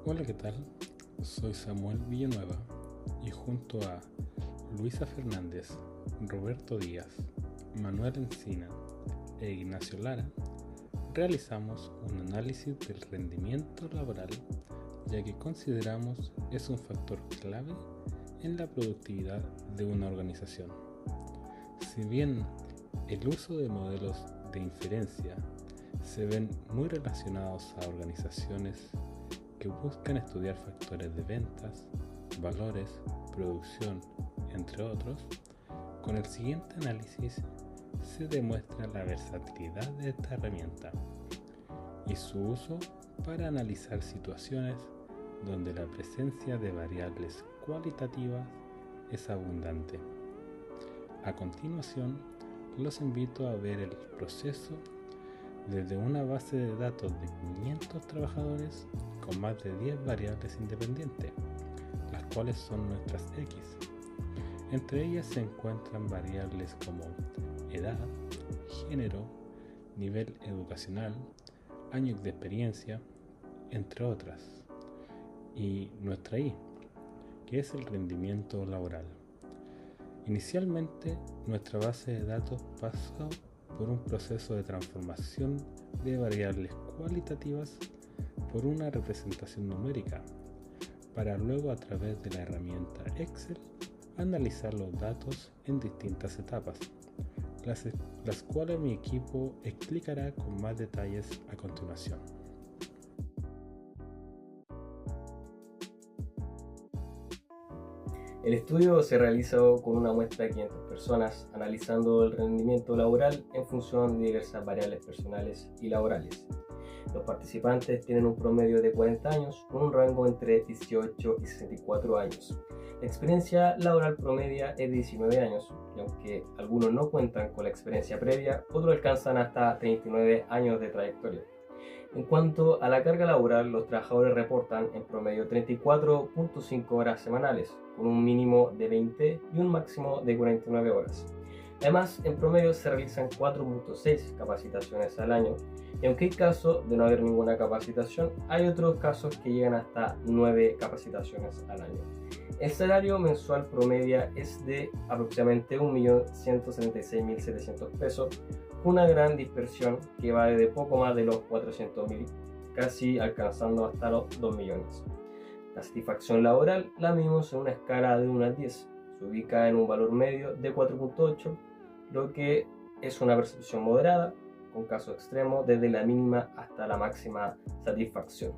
Hola, ¿qué tal? Soy Samuel Villanueva y junto a Luisa Fernández, Roberto Díaz, Manuel Encina e Ignacio Lara realizamos un análisis del rendimiento laboral, ya que consideramos es un factor clave en la productividad de una organización. Si bien el uso de modelos de inferencia se ven muy relacionados a organizaciones que buscan estudiar factores de ventas, valores, producción, entre otros, con el siguiente análisis se demuestra la versatilidad de esta herramienta y su uso para analizar situaciones donde la presencia de variables cualitativas es abundante. A continuación, los invito a ver el proceso desde una base de datos de 500 trabajadores con más de 10 variables independientes, las cuales son nuestras X. Entre ellas se encuentran variables como edad, género, nivel educacional, años de experiencia, entre otras, y nuestra Y, que es el rendimiento laboral. Inicialmente, nuestra base de datos pasó por un proceso de transformación de variables cualitativas por una representación numérica, para luego a través de la herramienta Excel analizar los datos en distintas etapas, las cuales mi equipo explicará con más detalles a continuación. El estudio se realizó con una muestra de 500 personas, analizando el rendimiento laboral en función de diversas variables personales y laborales. Los participantes tienen un promedio de 40 años, con un rango entre 18 y 64 años. La experiencia laboral promedia es de 19 años, y aunque algunos no cuentan con la experiencia previa, otros alcanzan hasta 39 años de trayectoria. En cuanto a la carga laboral, los trabajadores reportan en promedio 34.5 horas semanales, con un mínimo de 20 y un máximo de 49 horas. Además, en promedio se realizan 4.6 capacitaciones al año, y aunque hay casos de no haber ninguna capacitación, hay otros casos que llegan hasta 9 capacitaciones al año. El salario mensual promedio es de aproximadamente 1.176.700 pesos, una gran dispersión que va desde poco más de los 400.000, casi alcanzando hasta los 2 millones. La satisfacción laboral la medimos en una escala de 1 a 10, se ubica en un valor medio de 4.8, lo que es una percepción moderada, con casos extremos desde la mínima hasta la máxima satisfacción.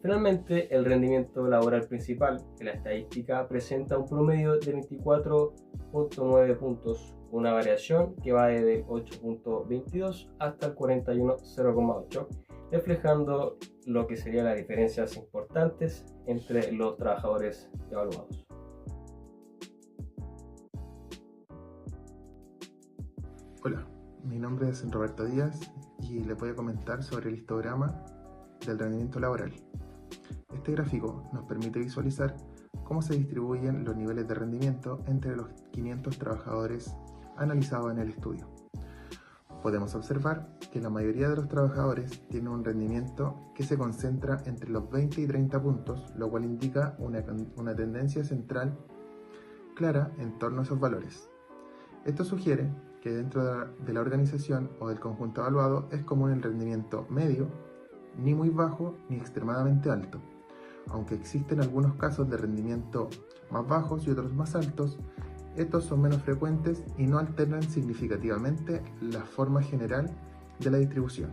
Finalmente, el rendimiento laboral principal de la estadística presenta un promedio de 24.9 puntos, una variación que va desde el 8.22 hasta el 41.0,8, reflejando lo que serían las diferencias importantes entre los trabajadores evaluados. Hola, mi nombre es Roberto Díaz y les voy a comentar sobre el histograma del rendimiento laboral. Este gráfico nos permite visualizar cómo se distribuyen los niveles de rendimiento entre los 500 trabajadores analizados en el estudio. Podemos observar que la mayoría de los trabajadores tienen un rendimiento que se concentra entre los 20 y 30 puntos, lo cual indica una tendencia central clara en torno a esos valores. Esto sugiere que dentro de la organización o del conjunto evaluado es común el rendimiento medio, ni muy bajo ni extremadamente alto. Aunque existen algunos casos de rendimiento más bajos y otros más altos, estos son menos frecuentes y no alternan significativamente la forma general de la distribución.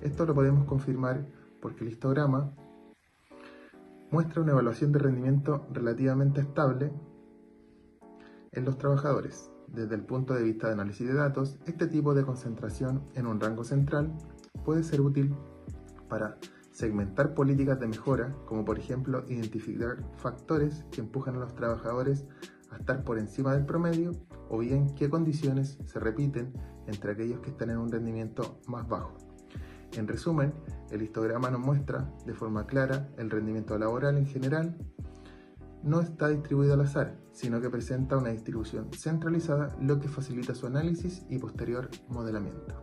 Esto lo podemos confirmar porque el histograma muestra una evaluación de rendimiento relativamente estable en los trabajadores. Desde el punto de vista de análisis de datos, este tipo de concentración en un rango central puede ser útil para segmentar políticas de mejora, como por ejemplo identificar factores que empujan a los trabajadores a estar por encima del promedio, o bien qué condiciones se repiten entre aquellos que están en un rendimiento más bajo. En resumen, el histograma nos muestra de forma clara el rendimiento laboral en general no está distribuido al azar, sino que presenta una distribución centralizada, lo que facilita su análisis y posterior modelamiento.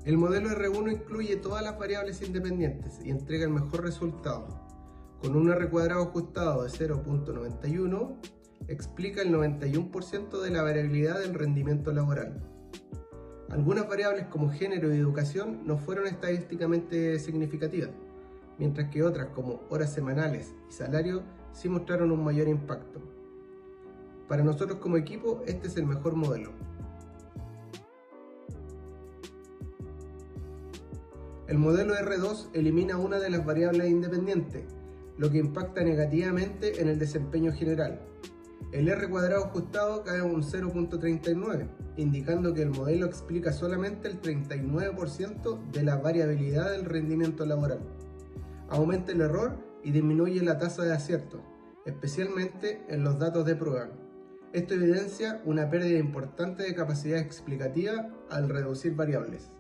El modelo R1 incluye todas las variables independientes y entrega el mejor resultado. Con un R cuadrado ajustado de 0.91, explica el 91% de la variabilidad del rendimiento laboral. Algunas variables como género y educación no fueron estadísticamente significativas, mientras que otras como horas semanales y salario sí mostraron un mayor impacto. Para nosotros como equipo, este es el mejor modelo. El modelo R2 elimina una de las variables independientes, lo que impacta negativamente en el desempeño general. El R cuadrado ajustado cae a un 0.39, indicando que el modelo explica solamente el 39% de la variabilidad del rendimiento laboral. Aumenta el error y disminuye la tasa de acierto, especialmente en los datos de prueba. Esto evidencia una pérdida importante de capacidad explicativa al reducir variables.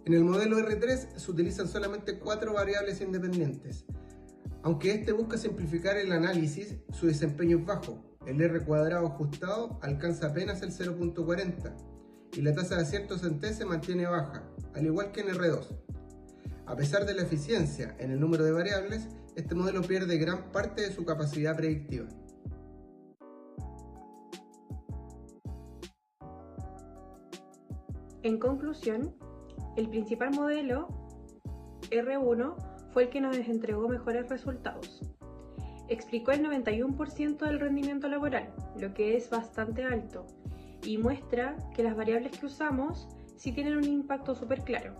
En el modelo R3 se utilizan solamente 4 variables independientes. Aunque este busca simplificar el análisis, su desempeño es bajo. El R cuadrado ajustado alcanza apenas el 0.40 y la tasa de acierto CT se mantiene baja, al igual que en R2. A pesar de la eficiencia en el número de variables, este modelo pierde gran parte de su capacidad predictiva. En conclusión, el principal modelo, R1, fue el que nos entregó mejores resultados. Explicó el 91% del rendimiento laboral, lo que es bastante alto, y muestra que las variables que usamos sí tienen un impacto súper claro.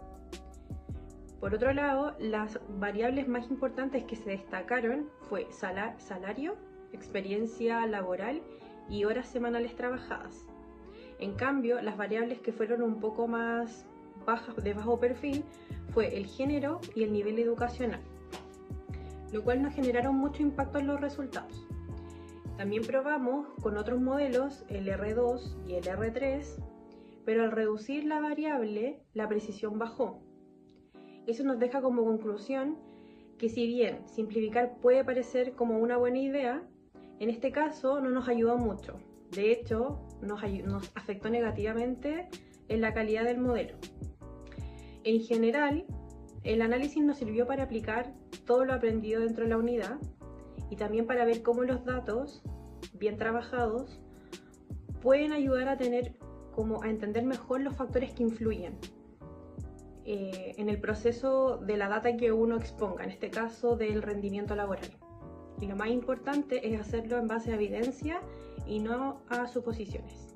Por otro lado, las variables más importantes que se destacaron fue salario, experiencia laboral y horas semanales trabajadas. En cambio, las variables que fueron un poco más bajas, de bajo perfil, fue el género y el nivel educacional, lo cual no generaron mucho impacto en los resultados. También probamos con otros modelos, el R2 y el R3, pero al reducir la variable, la precisión bajó. Eso nos deja como conclusión que si bien simplificar puede parecer como una buena idea, en este caso no nos ayudó mucho. De hecho, nos afectó negativamente en la calidad del modelo. En general, el análisis nos sirvió para aplicar todo lo aprendido dentro de la unidad y también para ver cómo los datos, bien trabajados, pueden ayudar a entender mejor los factores que influyen en el proceso de la data que uno exponga, en este caso del rendimiento laboral. Y lo más importante es hacerlo en base a evidencia y no a suposiciones.